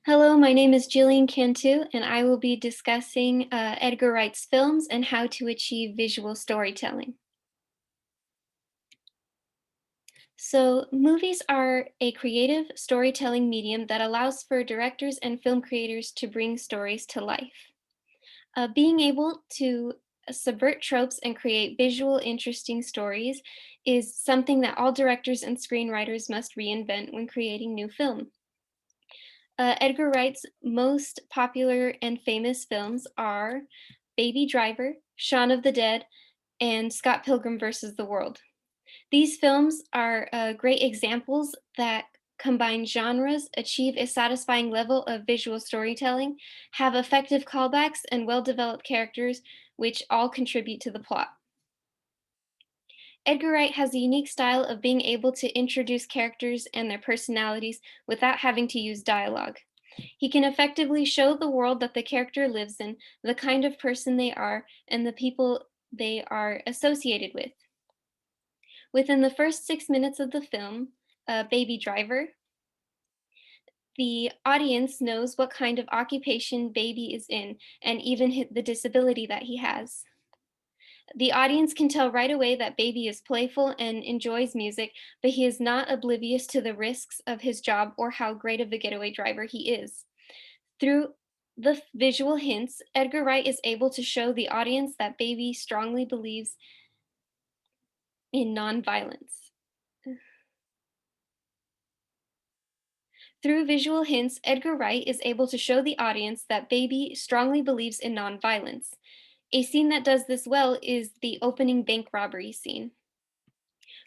Hello, my name is Jillian Cantu, and I will be discussing Edgar Wright's films and how to achieve visual storytelling. So, movies are a creative storytelling medium that allows for directors and film creators to bring stories to life. Being able to subvert tropes and create visual, interesting stories is something that all directors and screenwriters must reinvent when creating new film. Edgar Wright's most popular and famous films are Baby Driver, Shaun of the Dead, and Scott Pilgrim versus the World. These films are great examples that combine genres, achieve a satisfying level of visual storytelling, have effective callbacks, and well developed characters, which all contribute to the plot. Edgar Wright has a unique style of being able to introduce characters and their personalities without having to use dialogue. He can effectively show the world that the character lives in, the kind of person they are, and the people they are associated with. Within the first 6 minutes of the film, Baby Driver, the audience knows what kind of occupation Baby is in and even the disability that he has. The audience can tell right away that Baby is playful and enjoys music, but he is not oblivious to the risks of his job or how great of a getaway driver he is. Through the visual hints, Edgar Wright is able to show the audience that Baby strongly believes in nonviolence. Through visual hints, Edgar Wright is able to show the audience that Baby strongly believes in nonviolence. A scene that does this well is the opening bank robbery scene.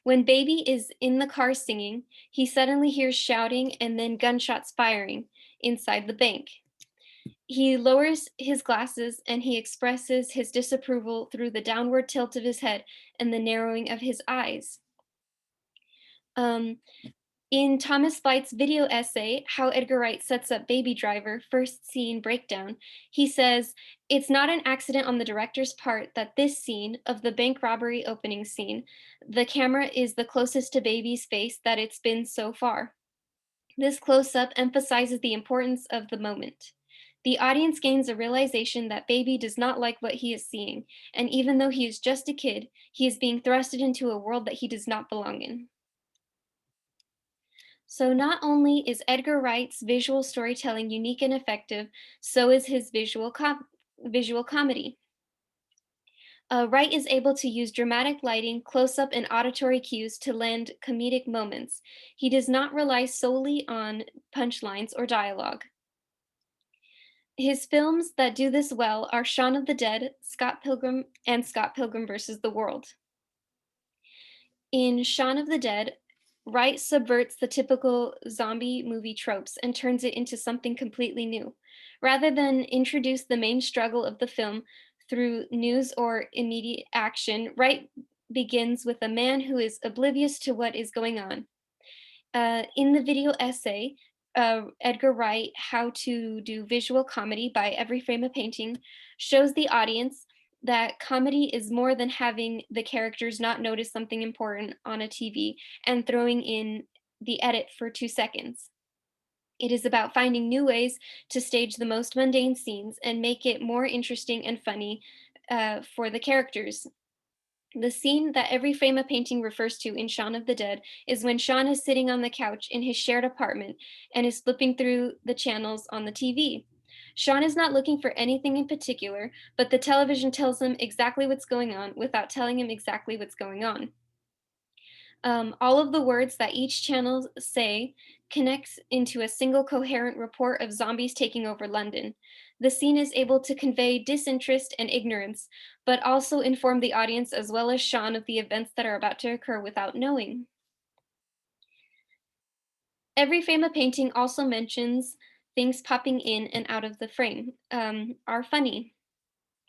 When Baby is in the car singing, he suddenly hears shouting and then gunshots firing inside the bank. He lowers his glasses and he expresses his disapproval through the downward tilt of his head and the narrowing of his eyes. Um, in Thomas Flight's video essay, How Edgar Wright Sets Up Baby Driver, First Scene Breakdown, he says, "It's not an accident on the director's part that this scene of the bank robbery opening scene, the camera is the closest to Baby's face that it's been so far. This close up emphasizes the importance of the moment. The audience gains a realization that Baby does not like what he is seeing, and even though he is just a kid, he is being thrusted into a world that he does not belong in." So, not only is Edgar Wright's visual storytelling unique and effective, so is his visual comedy. Wright is able to use dramatic lighting, close up, and auditory cues to land comedic moments. He does not rely solely on punchlines or dialogue. His films that do this well are Shaun of the Dead, Scott Pilgrim, and Scott Pilgrim versus the World. In Shaun of the Dead, Wright subverts the typical zombie movie tropes and turns it into something completely new. Rather than introduce the main struggle of the film through news or immediate action, Wright begins with a man who is oblivious to what is going on. In the video essay, Edgar Wright, How to Do Visual Comedy by Every Frame a Painting, shows the audience that comedy is more than having the characters not notice something important on a TV and throwing in the edit for 2 seconds. It is about finding new ways to stage the most mundane scenes and make it more interesting and funny for the characters. The scene that Every Frame a Painting refers to in Shaun of the Dead is when Shaun is sitting on the couch in his shared apartment and is flipping through the channels on the TV. Shaun is not looking for anything in particular, but the television tells him exactly what's going on without telling him exactly what's going on. All of the words that each channel say connects into a single coherent report of zombies taking over London. The scene is able to convey disinterest and ignorance, but also inform the audience as well as Shaun of the events that are about to occur without knowing. Every frame of painting also mentions things popping in and out of the frame are funny.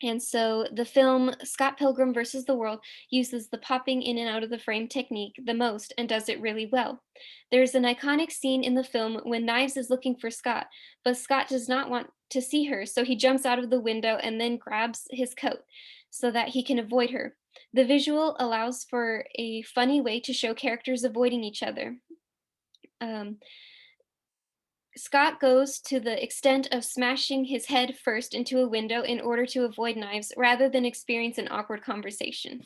And so the film Scott Pilgrim versus the World uses the popping in and out of the frame technique the most and does it really well. There's an iconic scene in the film when Knives is looking for Scott, but Scott does not want to see her, so he jumps out of the window and then grabs his coat so that he can avoid her. The visual allows for a funny way to show characters avoiding each other. Um, Scott goes to the extent of smashing his head first into a window in order to avoid knives rather than experience an awkward conversation.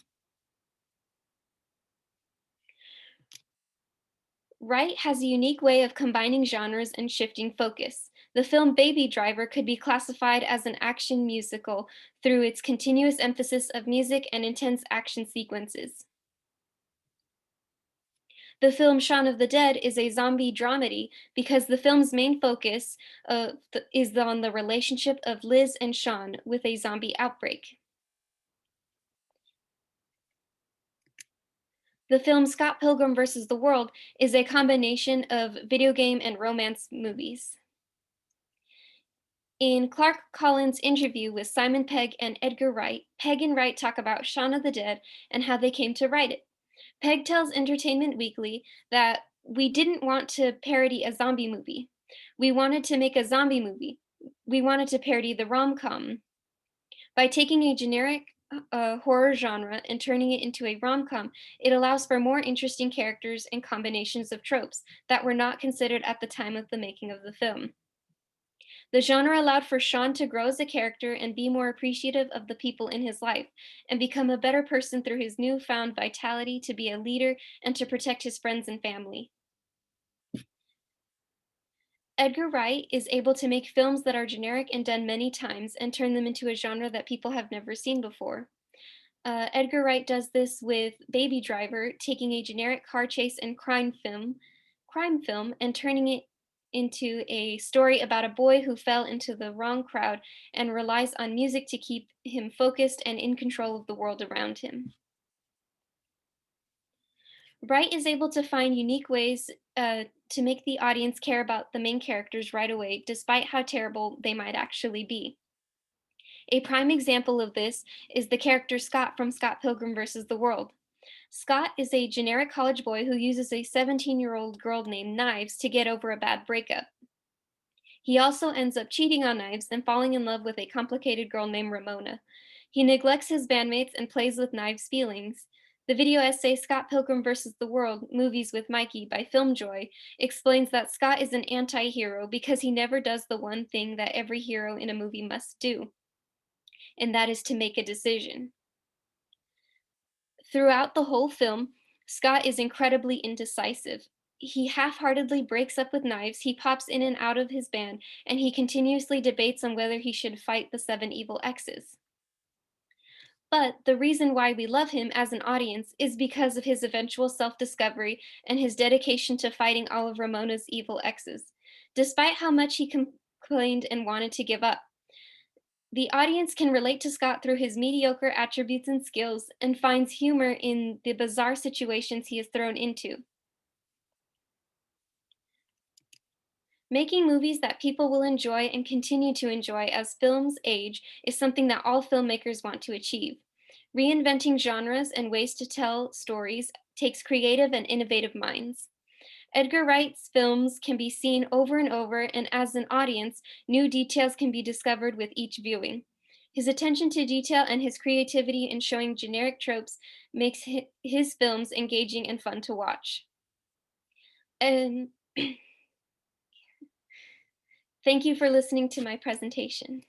Wright has a unique way of combining genres and shifting focus. The film Baby Driver could be classified as an action musical through its continuous emphasis of music and intense action sequences. The film Shaun of the Dead is a zombie dramedy because the film's main focus is on the relationship of Liz and Shaun with a zombie outbreak. The film Scott Pilgrim vs. the World is a combination of video game and romance movies. In Clark Collins' interview with Simon Pegg and Edgar Wright, Pegg and Wright talk about Shaun of the Dead and how they came to write it. Pegg tells Entertainment Weekly that we didn't want to parody a zombie movie. We wanted to make a zombie movie. We wanted to parody the rom com. By taking a generic horror genre and turning it into a rom com, it allows for more interesting characters and combinations of tropes that were not considered at the time of the making of the film. The genre allowed for Shaun to grow as a character and be more appreciative of the people in his life, and become a better person through his newfound vitality to be a leader and to protect his friends and family. Edgar Wright is able to make films that are generic and done many times and turn them into a genre that people have never seen before. Edgar Wright does this with Baby Driver, taking a generic car chase and crime film, and turning it into a story about a boy who fell into the wrong crowd and relies on music to keep him focused and in control of the world around him. Wright is able to find unique ways to make the audience care about the main characters right away, despite how terrible they might actually be. A prime example of this is the character Scott from Scott Pilgrim vs. the World. Scott is a generic college boy who uses a 17-year-old girl named Knives to get over a bad breakup. He also ends up cheating on Knives and falling in love with a complicated girl named Ramona. He neglects his bandmates and plays with Knives' feelings. The video essay Scott Pilgrim vs. the World Movies with Mikey by Filmjoy explains that Scott is an anti hero because he never does the one thing that every hero in a movie must do, and that is to make a decision. Throughout the whole film, Scott is incredibly indecisive. He half heartedly breaks up with Knives, he pops in and out of his band, and he continuously debates on whether he should fight the seven evil exes. But the reason why we love him as an audience is because of his eventual self discovery and his dedication to fighting all of Ramona's evil exes, despite how much he complained and wanted to give up. The audience can relate to Scott through his mediocre attributes and skills and finds humor in the bizarre situations he is thrown into. Making movies that people will enjoy and continue to enjoy as films age is something that all filmmakers want to achieve. Reinventing genres and ways to tell stories takes creative and innovative minds. Edgar Wright's films can be seen over and over, and as an audience, new details can be discovered with each viewing. His attention to detail and his creativity in showing generic tropes makes his films engaging and fun to watch. And thank you for listening to my presentation.